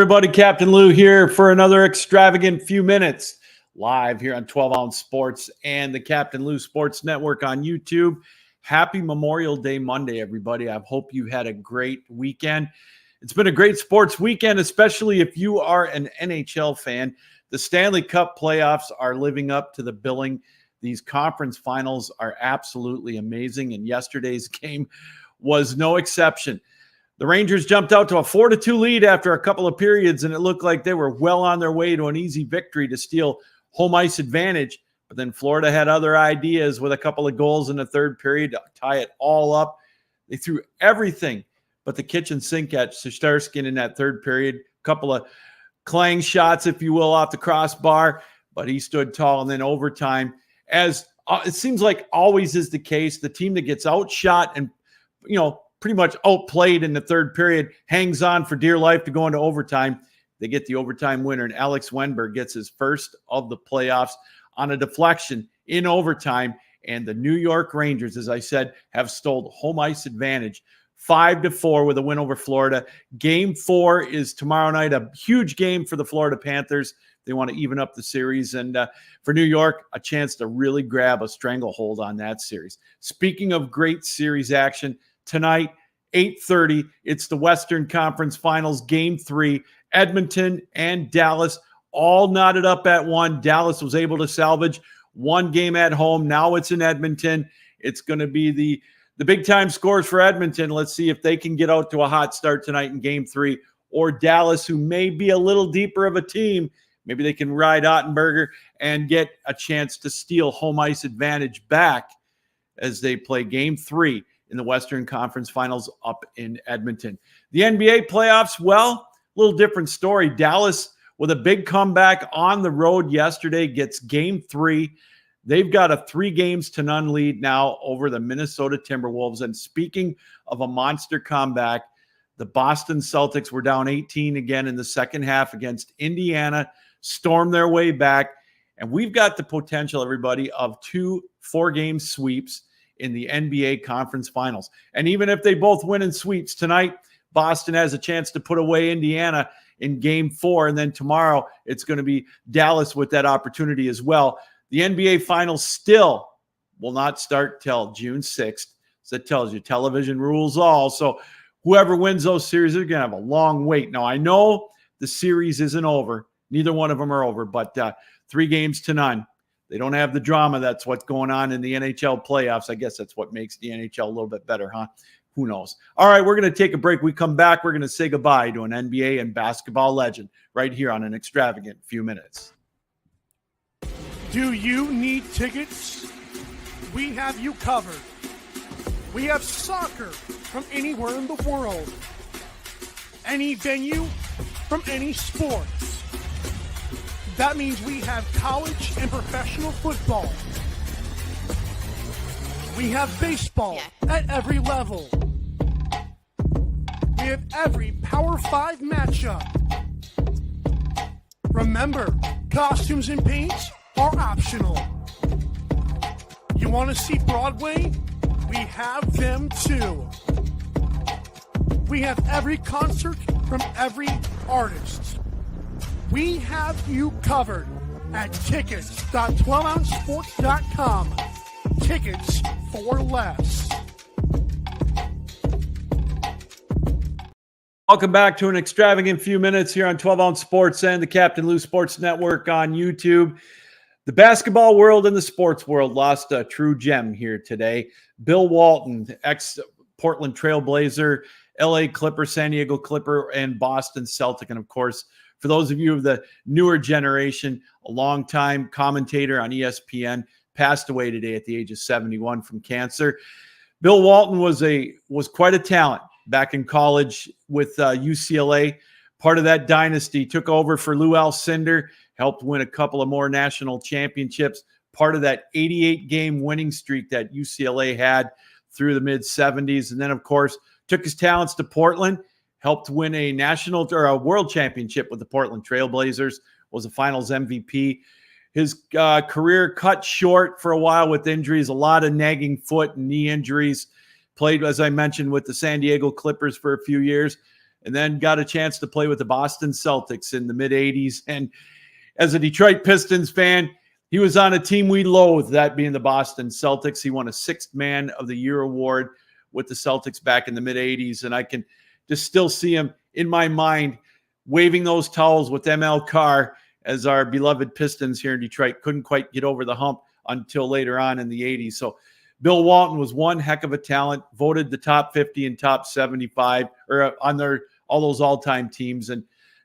everybody. Captain Lou here for another extravagant few minutes live here on 12 Ounce Sports and the Captain Lou Sports Network on YouTube. Happy Memorial Day Monday, everybody. I hope you had a great weekend. It's been a great sports weekend, especially if you are an NHL fan. The Stanley Cup playoffs are living up to the billing. These conference finals are absolutely amazing, and yesterday's game was no exception. The Rangers jumped out to a 4-2 lead after a couple of periods, and it looked like they were well on their way to an easy victory to steal home ice advantage. But then Florida had other ideas with a couple of goals in the third period to tie it all up. They threw everything but the kitchen sink at Shesterkin in that third period. A couple of clang shots, if you will, off the crossbar, but he stood tall. And then overtime, as it seems like always is the case, the team that gets outshot and, pretty much outplayed in the third period hangs on for dear life to go into overtime. They get the overtime winner, and Alex Wennberg gets his first of the playoffs on a deflection in overtime. And the New York Rangers, as I said, have stole home ice advantage 5-4 with a win over Florida. Game 4 is tomorrow night, a huge game for the Florida Panthers. They want to even up the series. And for New York, a chance to really grab a stranglehold on that series. Speaking of great series action, tonight, 8:30, it's the Western Conference Finals, Game 3. Edmonton and Dallas all knotted up at 1. Dallas was able to salvage one game at home. Now it's in Edmonton. It's going to be the big-time scores for Edmonton. Let's see if they can get out to a hot start tonight in Game 3. Or Dallas, who may be a little deeper of a team, maybe they can ride Ottenberger and get a chance to steal home ice advantage back as they play Game 3 in the Western Conference Finals up in Edmonton. The NBA playoffs, well, a little different story. Dallas, with a big comeback on the road yesterday, gets Game 3. They've got a 3-0 lead now over the Minnesota Timberwolves. And speaking of a monster comeback, the Boston Celtics were down 18 again in the second half against Indiana, stormed their way back. And we've got the potential, everybody, of 2 4-game sweeps in the NBA Conference Finals. And even if they both win in sweeps tonight, Boston has a chance to put away Indiana in Game 4. And then tomorrow, it's going to be Dallas with that opportunity as well. The NBA Finals still will not start till June 6th. So that tells you television rules all. So whoever wins those series, they're going to have a long wait. Now, I know the series isn't over. Neither one of them are over, but 3-0. They don't have the drama. That's what's going on in the NHL playoffs. I guess that's what makes the NHL a little bit better, huh? Who knows? All right, we're going to take a break. We come back. We're going to say goodbye to an NBA and basketball legend right here on an extravagant few minutes. Do you need tickets? We have you covered. We have soccer from anywhere in the world. Any venue from any sport. That means we have college and professional football. We have baseball at every level. We have every Power 5 matchup. Remember, costumes and paints are optional. You want to see Broadway? We have them too. We have every concert from every artist. We have you covered at tickets.12ouncesports.com. Tickets for less. Welcome back to an extravagant few minutes here on 12 Ounce Sports and the Captain Lou Sports Network on YouTube. The basketball world and the sports world lost a true gem here today. Bill Walton, ex-Portland Trailblazer, LA Clipper, San Diego Clipper, and Boston Celtic. And of course, for those of you of the newer generation, a longtime commentator on ESPN, passed away today at the age of 71 from cancer. Bill Walton was quite a talent back in college with UCLA. Part of that dynasty, took over for Lou Alcindor, helped win a couple of more national championships. Part of that 88-game winning streak that UCLA had through the mid-70s. And then, of course, took his talents to Portland, helped win a national or a world championship with the Portland Trailblazers, was a finals MVP. His career cut short for a while with injuries, a lot of nagging foot and knee injuries. Played, as I mentioned, with the San Diego Clippers for a few years. and then got a chance to play with the Boston Celtics in the mid-'80s. And as a Detroit Pistons fan, he was on a team we loathe, that being the Boston Celtics. He won a Sixth Man of the Year award with the Celtics back in the mid-'80s, and I can just still see him in my mind waving those towels with ML Carr as our beloved Pistons here in Detroit couldn't quite get over the hump until later on in the 80s. So Bill Walton was one heck of a talent, voted the top 50 and top 75 or on all those all-time teams, and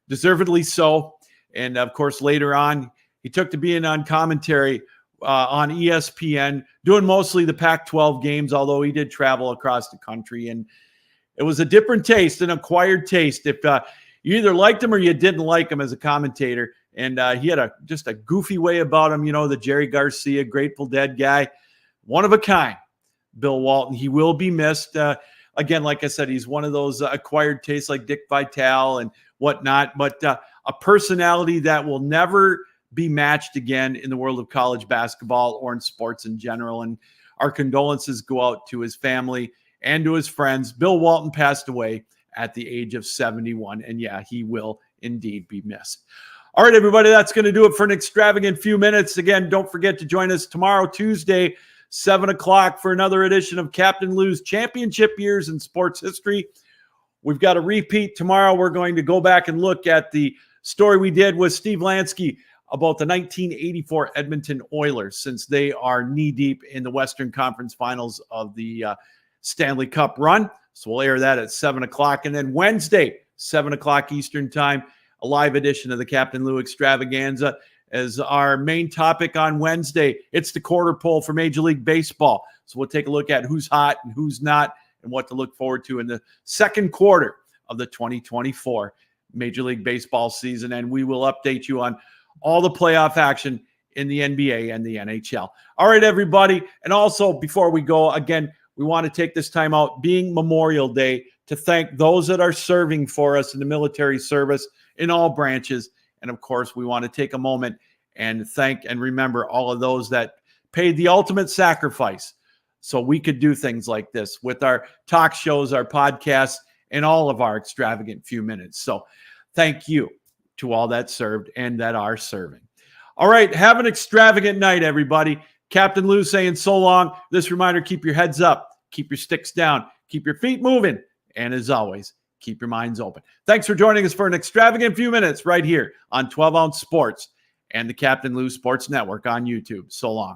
deservedly so. And of course, later on, he took to being on commentary on ESPN, doing mostly the Pac-12 games, although he did travel across the country. And it was a different taste, an acquired taste. If you either liked him or you didn't like him as a commentator. And he had just a goofy way about him, the Jerry Garcia, Grateful Dead guy. One of a kind, Bill Walton. He will be missed. Again, like I said, he's one of those acquired tastes like Dick Vitale and whatnot, but a personality that will never be matched again in the world of college basketball or in sports in general. And our condolences go out to his family and to his friends. Bill Walton passed away at the age of 71. And yeah, he will indeed be missed. All right, everybody, that's going to do it for an extravagant few minutes. Again, don't forget to join us tomorrow, Tuesday, 7 o'clock for another edition of Captain Lou's Championship Years in Sports History. We've got a repeat tomorrow. We're going to go back and look at the story we did with Steve Lansky about the 1984 Edmonton Oilers, since they are knee-deep in the Western Conference Finals of the Stanley Cup run. So we'll air that at 7 o'clock. And then Wednesday, 7 o'clock Eastern Time, a live edition of the Captain Lou Extravaganza as our main topic on Wednesday. It's the quarter poll for Major League Baseball. So we'll take a look at who's hot and who's not and what to look forward to in the second quarter of the 2024 Major League Baseball season. And we will update you on all the playoff action in the NBA and the NHL. All right, everybody. And also, before we go, again, we want to take this time out, being Memorial Day, to thank those that are serving for us in the military service in all branches. And of course, we want to take a moment and thank and remember all of those that paid the ultimate sacrifice so we could do things like this with our talk shows, our podcasts, and all of our extravagant few minutes. So thank you to all that served and that are serving. All right, have an extravagant night, everybody. Captain Lou saying so long. This reminder, keep your heads up, keep your sticks down, keep your feet moving, and as always, keep your minds open. Thanks for joining us for an extravagant few minutes right here on 12 Ounce Sports and the Captain Lou Sports Network on YouTube. So long.